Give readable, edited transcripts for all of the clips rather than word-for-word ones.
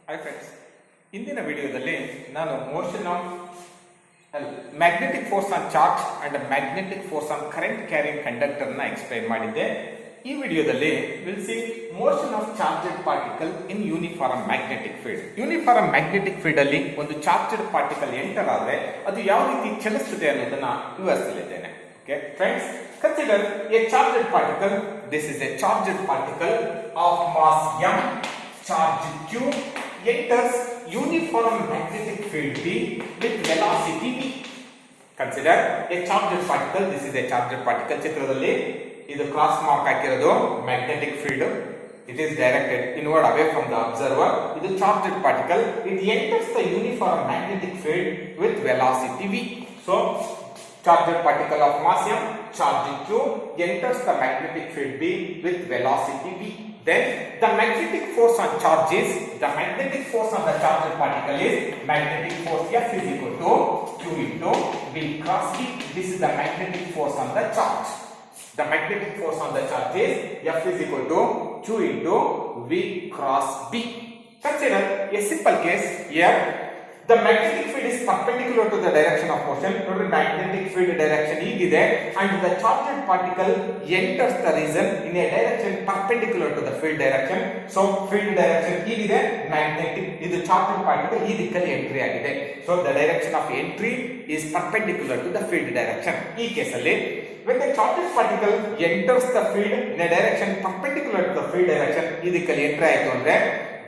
Hi friends, ಇಂದಿನ ವಿಡಿಯೋದಲ್ಲಿ ನಾನು motion of magnetic force on charge and magnetic force on current carrying conductor ನ explain ಮಾಡಿದ್ದೆ. ಈ ವಿಡಿಯೋದಲ್ಲಿ will see motion of charged particle in uniform magnetic field. Uniform magnetic field ಅಲ್ಲಿ ಒಂದು charged particle enter ಆದ್ರೆ ಅದು ಯಾವ ರೀತಿ ಚಲಿಸುತ್ತದೆ ಅನ್ನೋದನ್ನ ವಿವರಿಸಲಿದ್ದೇನೆ. Okay friends, consider a charged particle. This is a charged particle of mass m, charge q enters uniform magnetic field B with velocity v. Consider a charged particle. This is a charged particle. ಚಿತ್ರದಲ್ಲಿ ಇದು cross mark ಹಾಕಿರೋದು magnetic field. It is directed inward away from the observer. ಇದು charged particle. It enters the uniform magnetic field with velocity v. So charged particle of mass m, charge q enters the magnetic field B with velocity v. Then the magnetic force on charge is, the magnetic force on the charged particle is magnetic force F is equal to Q into V cross B. This is the magnetic force on the charge. The magnetic force on the charge is F is equal to Q into V cross B. Consider a simple case here. The magnetic field is perpendicular to the direction of motion. Total magnetic field direction higide and the charged particle enters the region in a direction perpendicular to the field direction. So field direction higide, magnetic idu charged particle ee dikkali entry agide. So the direction of entry is perpendicular to the field direction. Ee case alli when the charged particle enters the field in a direction perpendicular to the field direction, ee dikkali entry aaytu andre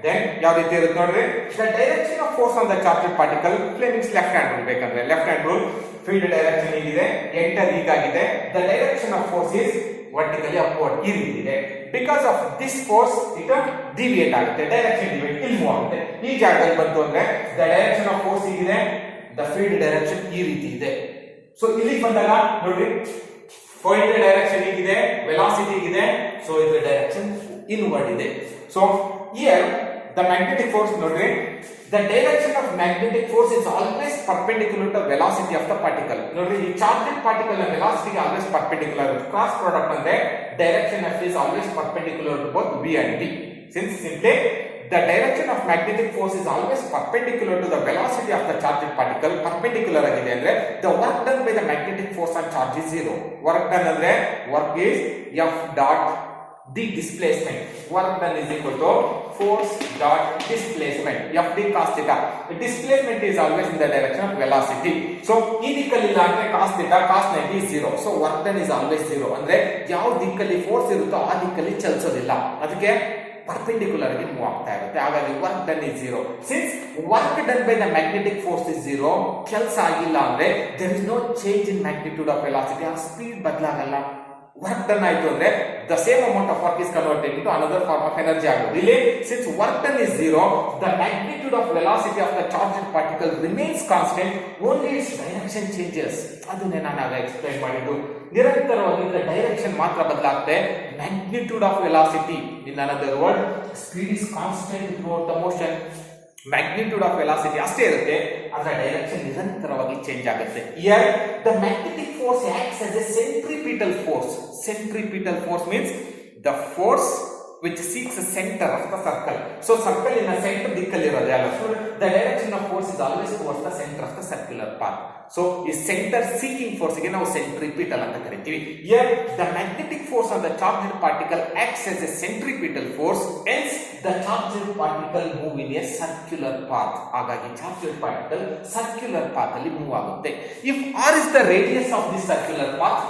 then ಯಾವ ರೀತಿ ಇರುತ್ತೆ ನೋಡ್ರಿ, the direction of force on the charged particle means left hand rule. ಬೇಕಂದ್ರೆ left hand rule, field direction ಹೀಗಿದೆ, enter ಹೀಗಾಗಿದೆ, the direction of force is vertically upward ಈ ರೀತಿ ಇದೆ. because of this force it deviate ಆಗುತ್ತೆ, direction deviate ಇಲ್ಲಿ move ಆಗುತ್ತೆ. ಈ ಜಾಗದಲ್ಲಿ ಬಂತು ಅಂದ್ರೆ the direction of force ಹೀಗಿದೆ, the field direction ಈ ರೀತಿ ಇದೆ. ಸೊ ಇಲ್ಲಿ ಬಂದಾಗ ನೋಡ್ರಿ, ಫೀಲ್ಡ್ ಡೈರೆಕ್ಷನ್ ಹೀಗಿದೆ, ವೆಲಾಸಿಟಿ ಹೀಗಿದೆ, ಸೊ ಇದರ ಡೈರೆಕ್ಷನ್ ಇನ್ವರ್ಡ್ ಇದೆ. So here the magnetic force, nodri, the direction of magnetic force is always perpendicular to velocity of the particle. Nodri, the charged particle and velocity are always perpendicular. Cross product andre direction f is always perpendicular to both v and d. Since simply the direction of magnetic force is always perpendicular to the velocity of the charged particle, perpendicular agide andre the work done by the magnetic force on charge is zero. Work done andre work is f dot the displacement. Work done is equal to force dot displacement, f d cos theta. The displacement is always in the direction of velocity. So ee dikkali illa andre cos theta cos 90 is 0. So work done is always 0. andre yav dikkali force irutto aa dikkali ಚಲಿಸೋದಿಲ್ಲ, ಅದಕ್ಕೆ perpendicular ಆಗಿ move ಆಗ್ತಾ ಇರುತ್ತೆ. ಹಾಗಾಗಿ work done is 0. Since work done by the magnetic force is 0, ಕೆಲಸ ಆಗಿಲ್ಲ ಅಂದ್ರೆ there is no change in magnitude of velocity. ಆ speed ಬದಲಾಗಲ್ಲ. work done ಆಯ್ತು ಅಂದ್ರೆ the same amount of work is converted into another form of energy ಆಗುತ್ತೆ. ಇಲ್ಲಿ since work done is 0, the magnitude of velocity of the charged particle remains constant, only its direction changes. ಅದನ್ನೇ ನಾನು ಆಗ explain ಮಾಡಿದ್ದು. ನಿರಂತರವಾಗಿ ಇದರ direction ಮಾತ್ರ ಬದಲಾಗುತ್ತೆ. magnitude of velocity, in another word, speed is constant throughout the motion. Magnitude of velocity ಅಷ್ಟೇ ಇರುತ್ತೆ, ಅದರ ಡೈರೆಕ್ಷನ್ ನಿರಂತರವಾಗಿ ಚೇಂಜ್ ಆಗುತ್ತೆ. Here the magnetic force acts as a centripetal force. Centripetal force means the force which seeks the center of the circle. So circle in a center dikkali irodu alla. So the direction of force is always towards the center of the circular path. So ಈ center seeking force ಗೆ ನಾವು centripetal ಅಂತ ಕರಿತೀವಿ. Here the magnetic force on the charged particle acts as a centripetal force, hence the charged particle move in a circular path. ಹಾಗಾಗಿ charged particle circular path ಅಲ್ಲಿ move ಆಗುತ್ತೆ. If r is the radius of this circular path,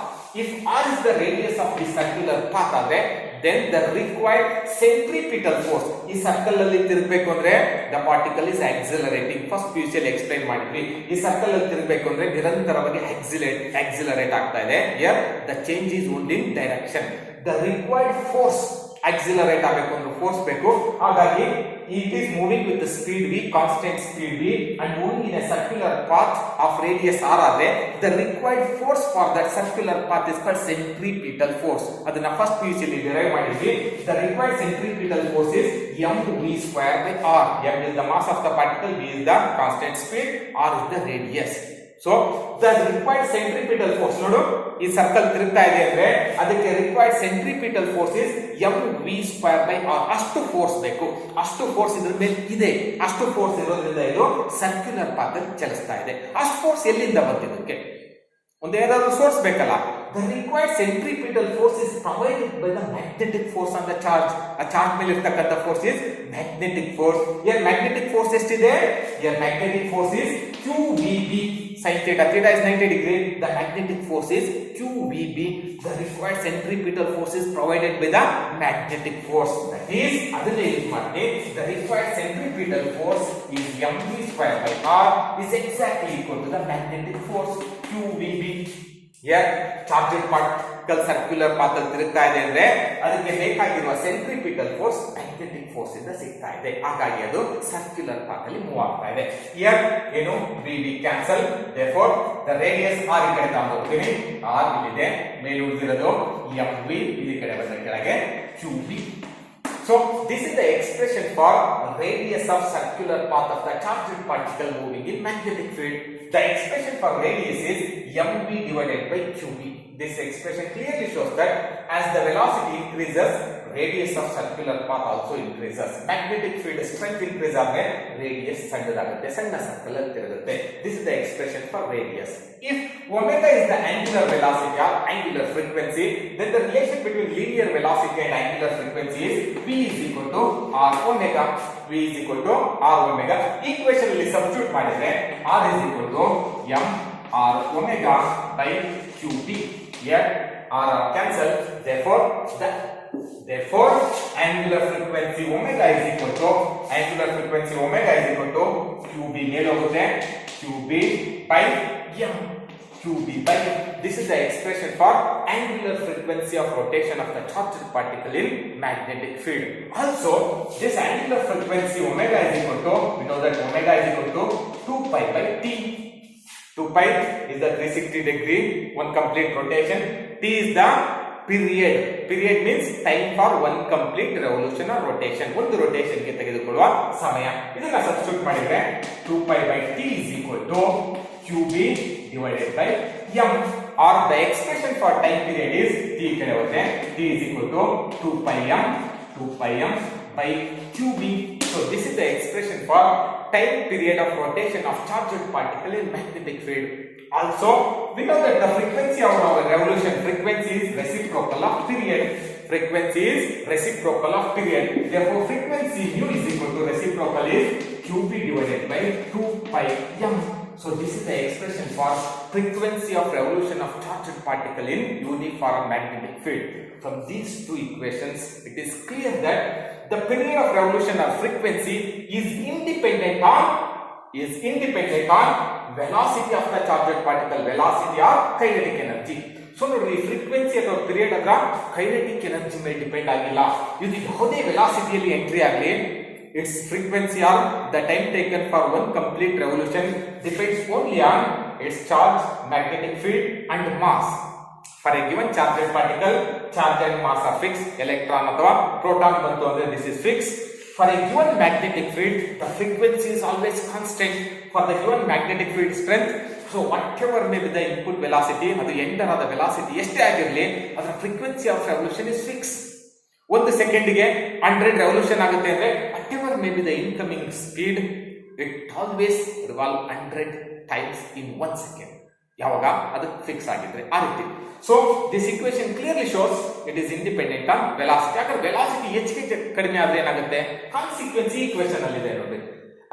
if r is the radius of this circular path ಆದರೆ then the required centripetal force, ಈ circle ಅಲ್ಲಿ ತಿರುಗಬೇಕು ಅಂದ್ರೆ the particle is accelerating. First ಪಿಯುಸಿಯಲ್ಲಿ explain ಮಾಡಿದ್ವಿ, ಈ circle ಅಲ್ಲಿ ತಿರುಗಬೇಕು ಅಂದ್ರೆ ನಿರಂತರವಾಗಿ accelerate ಆಗ್ತಾ ಇದೆ. here the change is only in direction. the required force accelerate ಆಗಬೇಕು ಅಂದ್ರೆ ಫೋರ್ಸ್ ಬೇಕು, ಹಾಗಾಗಿ it is moving with the speed v, constant speed v, and moving in a circular path of radius r ಆದರೆ the required force for that circular path is called centripetal force. ಅದನ್ನ first PUC ಅಲ್ಲಿ derive ಮಾಡಿದ್ವಿ. the required centripetal force is mv square by r. m is the mass of the particle, v is the constant speed, r is the radius. So the required centripetal force ನೋಡು, ಈ circle ತಿರುಗ್ತಾ ಇದೆ ಅಂದ್ರೆ ಅದಕ್ಕೆ required centripetal force is mv²r. ಅಷ್ಟು force ಬೇಕು, ಅಷ್ಟು force ಇದ್ರ ಮೇಲೆ ಇದೆ, ಅಷ್ಟು ಫೋರ್ಸ್ ಇರೋದ್ರಿಂದ ಇದು ಸರ್ಕ್ಯುಲರ್ ಪಾತ್ ಅಲ್ಲಿ ಚಲಿಸ್ತಾ ಇದೆ. ಅಷ್ಟು ಫೋರ್ಸ್ ಎಲ್ಲಿಂದ ಬಂದಿದ್ದಕ್ಕೆ? ಒಂದು ಏನಾದರೂ ಸೋರ್ಸ್ ಬೇಕಲ್ಲ. The required centripetal force is provided by the magnetic force on the charge. ಆ ಚಾರ್ಜ್ ಮೇಲೆ ಇರ್ತಕ್ಕಂಥ force is magnetic force. Here magnetic force ಎಷ್ಟಿದೆ? Here magnetic force is QVB. Sin theta, theta is 90 degree. The magnetic force is QVB. The required centripetal force is provided by the magnetic force. That is, ಅದನ್ನೇ use ಮಾಡಿ the required centripetal force is mv²r is exactly equal to the magnetic force QVB. Charged particle circular path ಅಲ್ಲಿ ತಿರುಗ್ತಾ ಇದೆ ಅಂದ್ರೆ ಅದಕ್ಕೆ ಬೇಕಾಗಿರುವ centripetal force magnetic force ಇಂದ ಸಿಗ್ತಾ ಇದೆ. ಹಾಗಾಗಿ ಅದು ಸರ್ಕ್ಯುಲರ್ ಪಾತ್ ಅಲ್ಲಿ ಮೂವ್ ಆಗ್ತಾ ಇದೆ. ಹಿಯರ್ ಏನು we cancel, therefore the radius r ಈ ಕಡೆ ತಗೊಂಡು ಹೋಗ್ತೀನಿ, ಆರ್ ಇಲ್ಲಿದೆ, ಮೇಲೆ ಉಳಿದಿರೋದು mv, ಈ ಕಡೆ ಬಂದ ಕೆಳಗೆ qb. So this is the expression for radius of circular path of the charged particle moving in magnetic field. The expression for radius is mv divided by qb. This expression clearly shows that as the velocity increases, radius of circular path also increases. Magnetic field strength increase ಆದರೆ radius ಸಣ್ಣದಾಗುತ್ತೆ, ಸಣ್ಣ circle ಅಲ್ಲಿ ತಿರುಗುತ್ತೆ. This is the expression for radius. If omega is the angular velocity or angular frequency, then the relation between linear velocity and angular frequency is v is equal to r omega. V is equal to r omega. Equation ಅಲ್ಲಿ substitute ಮಾಡಿದ್ರೆ r is equal to m r omega by qb. Here r cancel. Therefore angular frequency omega is equal to qb ಮೇಲೆ ಹೋಗುತ್ತೆ, qb by m, qb by. This is the expression for angular frequency of rotation of the charged particle in magnetic field. Also, this angular frequency omega is equal to, we know that omega is equal to 2 pi by t. 2 pi is the 360 degree, one complete rotation. T is the period means time for one complete revolution or rotation. ಒಂದು ರೋಟೇಷನ್ ಗೆ ತೆಗೆದುಕೊಳ್ಳುವ ಸಮಯ. ಇದನ್ನ substitute ಮಾಡಿದ್ರೆ 2 pi by t is equal to qb divided by m, or the expression for time period is t ಕಡೆ ಹೋದ್ರೆ t is equal to 2 pi m by qb. So this is the expression for time period of rotation of charged particle in magnetic field. Also, we know that the frequency of our revolution frequency is reciprocal of period. Therefore, frequency nu is equal to reciprocal is qb divided by 2 pi m. So this is the expression for frequency of revolution of charged particle in uniform magnetic field. From these two equations, it is clear that the period of revolution or frequency is independent on velocity of the charged particle, velocity or kinetic energy. So ನೋಡಿ, frequency ಅಥವಾ period ಅದರ kinetic energy ಮೇಲೆ depend ಆಗಿಲ್ಲ. ಇದು ಯಾವುದೇ ವೆಲಾಸಿಟಿಯಲ್ಲಿ entry ಆಗಲಿ, its frequency or the time taken for one complete revolution depends only on its charge, magnetic field and mass. For a given charged particle, charge and mass are fixed. Electron ಅಥವಾ proton ಬಂತು ಅಂದ್ರೆ this is fixed. For a given magnetic field, the frequency is always constant. For the given magnetic field strength, so whatever may be the input velocity, ಅದು enter ಆದ velocity ಎಷ್ಟೇ ಆಗಿರಲಿ, ಅದರ frequency of revolution is fixed. ಒಂದು ಸೆಕೆಂಡಿಗೆ 100 revolution ಆಗುತ್ತೆ ಅಂದ್ರೆ whatever may be the incoming speed, it always revolve 100 times in 1 second. ಯಾವಾಗ ಅದು ಫಿಕ್ಸ್ ಆಗಿದ್ರೆ ಆ ರೀತಿ. So this equation clearly shows it is independent on velocity. ಯಾಕಂದ್ರೆ ವೆಲಾಸಿಟಿ ಹೆಚ್ಚಿಗೆ ಕಡಿಮೆ ಆದ್ರೆ ಏನಾಗುತ್ತೆ, ಕಾನ್ಸಿಕ್ವೆನ್ಸ್ ಈಕ್ವೇಶನ್ ಅಲ್ಲಿ ಇದೆ ನೋಡಿ.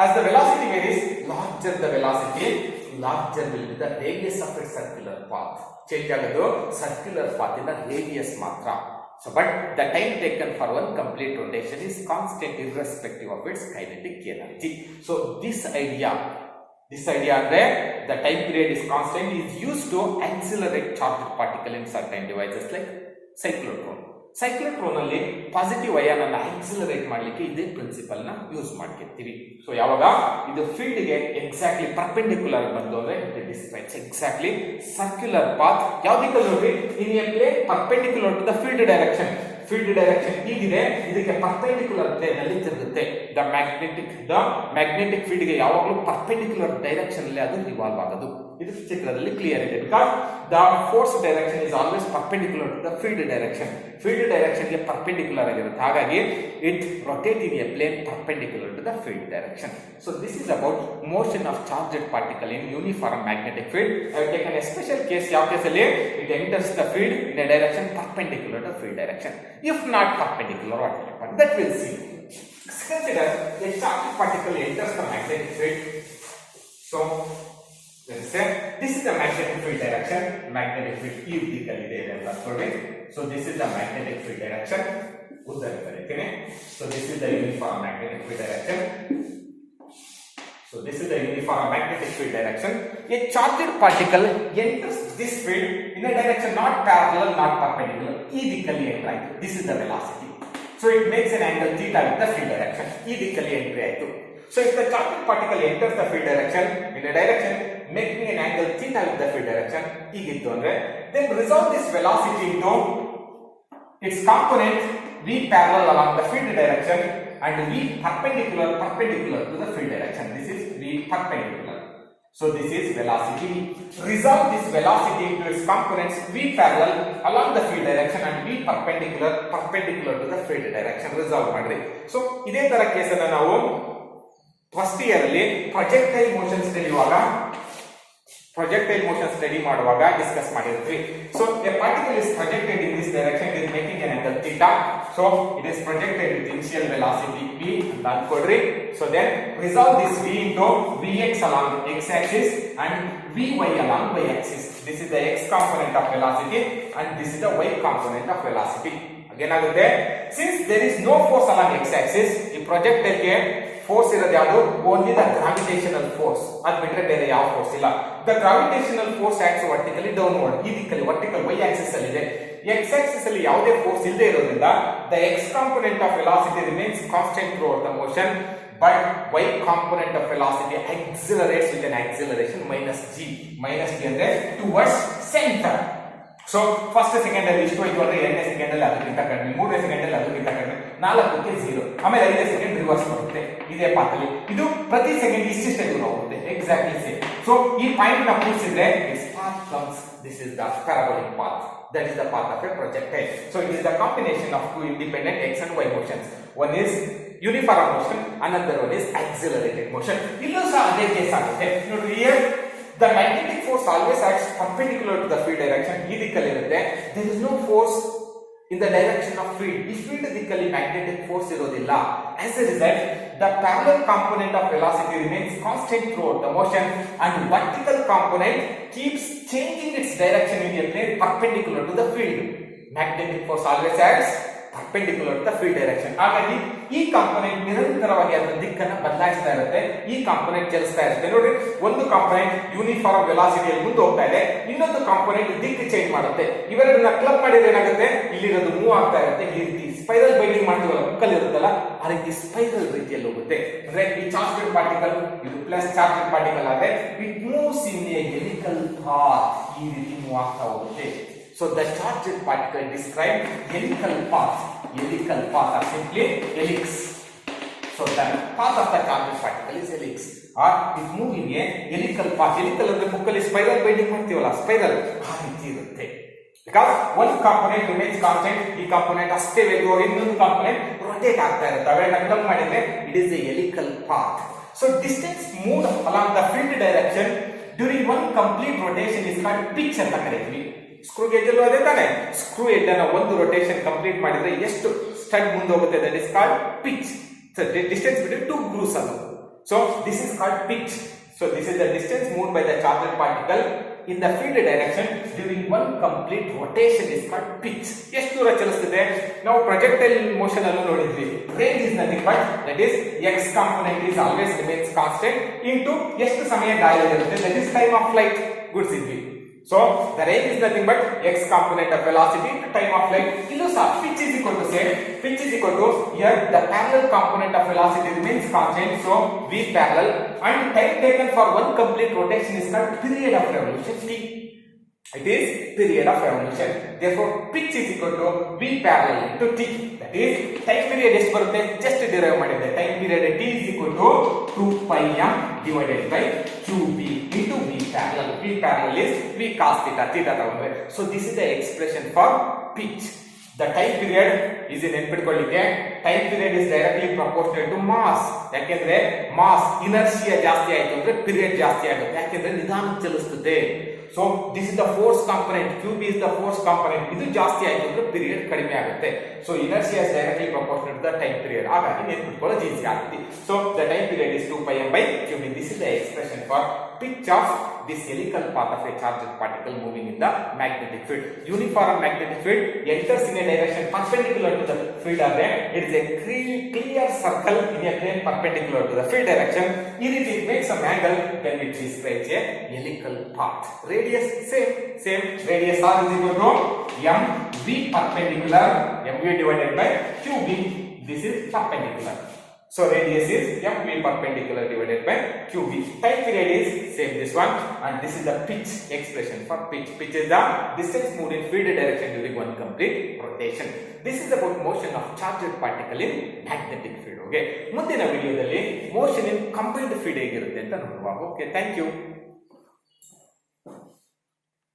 As the velocity varies, larger the velocity, larger will be the radius of its circular path. Change ಆಗೋದು ಸರ್ಕ್ಯುಲರ್ ಪಾತ್ ಇಂದ ರೇಡಿಯಸ್ ಮಾತ್ರ. So, but the time taken for one complete rotation is constant irrespective of its kinetic energy. So, this idea ಅಂದ್ರೆ the time period is constant is used to accelerate charged particle in certain devices like cyclotron. Cyclotron ಅಲ್ಲಿ positive ion ಅನ್ನು accelerate ಮಾಡಲಿಕ್ಕೆ ಇದೇ principal ನ use ಮಾಡ್ಕೊಳ್ತೀವಿ. So ಯಾವಾಗ ಇದು field ಗೆ ಎಕ್ಸಾಕ್ಟ್ಲಿ ಪರ್ಪೆಂಡಿಕ್ಯುಲರ್ ಬಂತು ಅಂದ್ರೆ it describes exactly circular path. ಯಾವ್ದಕ್ಕೆ ನೋಡಿ, in a plane perpendicular to the field direction ಹೀಗಿದೆ, ಇದಕ್ಕೆ ಪರ್ಪೆಂಡಿಕ್ಯುಲರ್ ಪ್ಲೇನ್ ಅಲ್ಲಿ ತಿರುಗುತ್ತೆ. ದ ಮ್ಯಾಗ್ನೆಟಿಕ್ ಫೀಲ್ಡ್ ಗೆ ಯಾವಾಗಲೂ ಪರ್ಪೆಂಡಿಕ್ಯುಲರ್ ಡೈರೆಕ್ಷನ್ ಅಲ್ಲಿ ಅದು ರಿವಾಲ್ವ್ ಆಗೋದು. ಇದು ಚಿತ್ರದಲ್ಲಿ ಕ್ಲಿಯರ್ ಇದೆ. Because the force direction is always perpendicular to the field direction. Field direction ಗೆ ಪರ್ಪೆಂಡಿಕ್ಯುಲರ್ ಆಗಿರುತ್ತೆ. ಹಾಗಾಗಿ it rotate in a plane perpendicular to the field direction. So this is about motion of charged particle in uniform magnetic field. I have taken a special case. ಯಾವ ಕೇಸಲ್ಲಿ it enters the field in a direction perpendicular to field direction. If not perpendicular, what will happen? That we'll see. Consider a charged particle enters the magnetic field. So let's say this is the magnetic field direction. Magnetic field ಈ ದಿಕ್ಕಲ್ಲಿ ಇದೆ ಅಂತ ಅನ್ಕೊಳ್ಳಿ. So this is the magnetic field direction. ಉದ್ದಕ್ಕೆ ಬರೀತೀನಿ. So this is the uniform magnetic field direction. So this is the uniform magnetic field direction. A charged particle enters this field in a direction not parallel, not perpendicular. ಈ ದಿಕ್ಕಲ್ಲಿ enter ಆಯ್ತು. This is the velocity. So it makes an angle theta with the field direction. ಈ ದಿಕ್ಕಲ್ಲಿ entry ಆಯ್ತು. So if the charged particle enters the field direction in a direction making an angle theta with the field direction, ಹೀಗಿತ್ತು ಅಂದ್ರೆ then resolve this velocity into its component v parallel along the field direction and v perpendicular to the field direction. This is v perpendicular. So this is velocity. Resolve this velocity into its components v parallel along the field direction and v perpendicular to the field direction. Resolve ಮಾಡ್ರಿ. So ಇದೇ ತರ case ಅನ್ನು ನಾವು first year ಅಲ್ಲಿ projectile motion study ಮಾಡುವಾಗ discuss ಮಾಡಿದ್ವಿ. So a particle is projected in this direction, it is making an angle theta. So it is projected with initial velocity v ಅಂತ ಅನ್ಕೊಡ್ರಿ. So then resolve this v into vx along x axis and vy along y axis. This is the x component of velocity and this is the y component of velocity. ಏನಾಗುತ್ತೆ, since there is no force along x axis, ಈ projectile ಗೆ force ಇರೋದು ಯಾವುದು? Only the gravitational force. ಅದು ಬಿಟ್ಟರೆ ಬೇರೆ ಯಾವ force ಇಲ್ಲ. The gravitational force acts vertically downward. ಈ ದಿಕ್ಕಲ್ಲಿ ವರ್ಟಿಕಲ್ ವೈ ಆಕ್ಸಿಸ್ ಅಲ್ಲಿ ಇದೆ. ಎಕ್ಸ್ ಆಕ್ಸಿಸ್ ಅಲ್ಲಿ ಯಾವುದೇ ಫೋರ್ಸ್ ಇಲ್ಲದೆ ಇರೋದ್ರಿಂದ the x component of velocity remains constant throughout the motion, but y component of velocity accelerates with an acceleration minus g. Minus g ಅಂದ್ರೆ towards center. So first second ಅಲ್ಲಿ ಇಷ್ಟು ಹೋಯ್ತು ಅಂದ್ರೆ ಎರಡನೇ ಸೆಕೆಂಡ್ ಅಲ್ಲಿ ಅದಕ್ಕಿಂತ ಕಡಿಮೆ, ಮೂರನೇ ಸೆಕೆಂಡ್ ಅಲ್ಲಿ ಅದಕ್ಕಿಂತ ಕಡಿಮೆ, 4ಕ್ಕೆ 0, ಆಮೇಲೆ 5ನೇ ಸೆಕೆಂಡ್ ರಿವರ್ಸ್ ಬರುತ್ತೆ. ಇದೇ ಪಾತ್ ಅಲ್ಲಿ ಇದು ಪ್ರತಿ ಸೆಕೆಂಡ್ ಇಷ್ಟಿಷ್ಟೇ ದೂರ ಹೋಗುತ್ತೆ. Exactly same. ಸೊ ಈ ಪಾಯಿಂಟ್ ನ ಕೂಡಿಸಿದ್ರೆ this is the parabolic path. That is the path of a projectile. So it is the combination of two independent x and y motions. One is uniform motion, another one is accelerated motion. ಇಲ್ಲೂ ಸಹ ಅದೇ case ಆಗುತ್ತೆ. ನೋಡಿ, here the magnetic force always acts perpendicular to the field direction. ಈ ದಿಕ್ಕಲ್ಲಿ ಇರುತ್ತೆ. There is no force in the direction of field. ಈ field ದಿಕ್ಕಲ್ಲಿ magnetic force ಇರೋದಿಲ್ಲ. As a result, the parallel component of velocity remains constant throughout the motion and vertical component keeps changing its direction in a plane perpendicular to the field. Magnetic force always acts perpendicular to the field direction. ಹಾಗಾಗಿ ಈ component ನಿರಂತರವಾಗಿ ಅದರ ದಿಕ್ಕನ್ನು ಬದಲಾಯಿಸ್ತಾ ಇರುತ್ತೆ. ಈ component ಚಲಿಸ್ತಾ ಇರುತ್ತೆ. ನೋಡಿ, ಒಂದು ಕಾಂಪೊನೆಂಟ್ ಯೂನಿಫಾರ್ಮ್ ವೆಲಾಸಿಟಿಯಲ್ಲಿ ಮುಂದೆ ಹೋಗ್ತಾ ಇದೆ, ಇನ್ನೊಂದು ಕಾಂಪೊನೆಂಟ್ ದಿಕ್ಕು ಚೇಂಜ್ ಮಾಡುತ್ತೆ. ಇವೆರಡನ್ನ ಕ್ಲಬ್ ಮಾಡಿದ್ರೆ ಏನಾಗುತ್ತೆ, ಇಲ್ಲಿರೋದು ಮೂವ್ ಆಗ್ತಾ ಇರುತ್ತೆ. ಈ ರೀತಿ ಸ್ಪೈರಲ್ ಬೈಂಡಿಂಗ್ ಮಾಡ್ತೀವಲ್ಲ, ಬುಕ್ಕಲ್ಲಿ ಇರುತ್ತಲ್ಲ, ಆ ರೀತಿ ಸ್ಪೈರಲ್ ರೀತಿಯಲ್ಲಿ ಹೋಗುತ್ತೆ. ಅಂದ್ರೆ ಈ ಚಾರ್ಜ್ಡ್ ಪಾರ್ಟಿಕಲ್ ಇದು ಪ್ಲಸ್ ಚಾರ್ಜ್ಡ್ ಪಾರ್ಟಿಕಲ್ ಆದ್ರೆ it moves in a helical path. ಈ ರೀತಿ ಮೂವ್ ಆಗ್ತಾ ಹೋಗುತ್ತೆ. So the charged particle described helical path. Helical path are simply helix. So the path of the charged particle is helix. Or it move in a helical path. Helical ಅಂದ್ರೆ ಬುಕ್ಕಲ್ಲಿ spiral binding ಮಾಡ್ತೀವಲ್ಲ, spiral ಆ ರೀತಿ ಇರುತ್ತೆ. Because one component remains constant, ಈ component ಅಷ್ಟೇ ವೇಗವಾಗಿ ಇನ್ನೊಂದು ಕಾಂಪೊನೆಂಟ್ ರೊಟೇಟ್ ಆಗ್ತಾ ಇರುತ್ತೆ. ಅವೆಲ್ಲ ಕ್ಲಬ್ ಮಾಡಿದ್ರೆ it is a helical path. So distance moved along the field direction during one complete rotation is called pitch ಅಂತ ಕರೀತೀವಿ. ಸ್ಕ್ರೂ ಗೇಜ್ ಅಲ್ಲೂ ಅದೇ ತಾನೆ. ಸ್ಕ್ರೂ ಹೆಡ್ ಅನ್ನ ಒಂದು ರೊಟೇಷನ್ ಕಂಪ್ಲೀಟ್ ಮಾಡಿದ್ರೆ ಎಷ್ಟು ಸ್ಟಡ್ ಮುಂದೆ ಹೋಗುತ್ತೆ, that is called pitch. Distance between two grooves ಅದು. So this is called pitch. So this is the distance moved by the charged particle in the field direction during one complete rotation is called pitch. ಎಷ್ಟು ದೂರ ಚಲಿಸುತ್ತದೆ? ನಾವು projectile motion ಅಲ್ಲೂ ನೋಡಿದ್ವಿ. Range is nothing but that is x component is always remains constant into ಎಷ್ಟು ಸಮಯ ಗಾಳಿಯಲ್ಲಿರುತ್ತೆ, that is time of flight ಗುಡ್ಸಿದ್ವಿ. So the range is nothing but x component of velocity to time of flight. Illu sah pitch is equal to same. Pitch is equal to here the parallel component of velocity remains constant. So v parallel and time taken for one complete rotation is called period of revolution t. It is period of revolution. Therefore pitch is equal to v parallel into t. That is, time period ಎಷ್ಟು ಬರುತ್ತೆ just derive ಮಾಡಿದ್ದೆ. Time period T is equal to 2 pi m divided by qb into v parallel. V parallel is v cos theta, theta ತಗೊಂಡ್ರೆ. So this is the expression for pitch. The time period is in ನೆನಪಿಟ್ಕೊಳ್ಳಿಕ್ಕೆ time period is directly proportional to mass. ಯಾಕೆಂದ್ರೆ mass inertia ಜಾಸ್ತಿ ಆಯ್ತು ಅಂದ್ರೆ period ಜಾಸ್ತಿ ಆಗುತ್ತೆ. ಯಾಕೆಂದ್ರೆ ನಿಧಾನಕ್ಕೆ ಚಲಿಸುತ್ತದೆ. So this is the force component, qb is the force component. ಇದು ಜಾಸ್ತಿ ಆಯ್ತು ಅಂದ್ರೆ period ಕಡಿಮೆ ಆಗುತ್ತೆ. So inertia is directly proportional to the time period. ಹಾಗಾಗಿ ನೆನಪಿಟ್ಕೊಳ್ಳೋದು ಈಸಿ ಆಗುತ್ತೆ. So the time period is 2 pi m by qb. This is the expression for pitch of this helical path of a charged particle moving in the magnetic field. Uniform magnetic field enters in a direction perpendicular to the field of it is a clear circle in a plane perpendicular to the field direction. It makes some angle when it describes a helical path. Radius same radius r is equal to mv perpendicular mv divided by qb. This is perpendicular. So radius is mv perpendicular divided by qb. Time period is same this one, and this is the pitch expression for pitch. Pitch is the distance moved in field direction during one complete rotation. This is about motion of charged particle in magnetic field. Okay, ಮುಂದಿನ ವಿಡಿಯೋದಲ್ಲಿ motion in combined field ಹೇಗಿರುತ್ತೆ ಅಂತ ನೋಡುವ. Okay, thank you.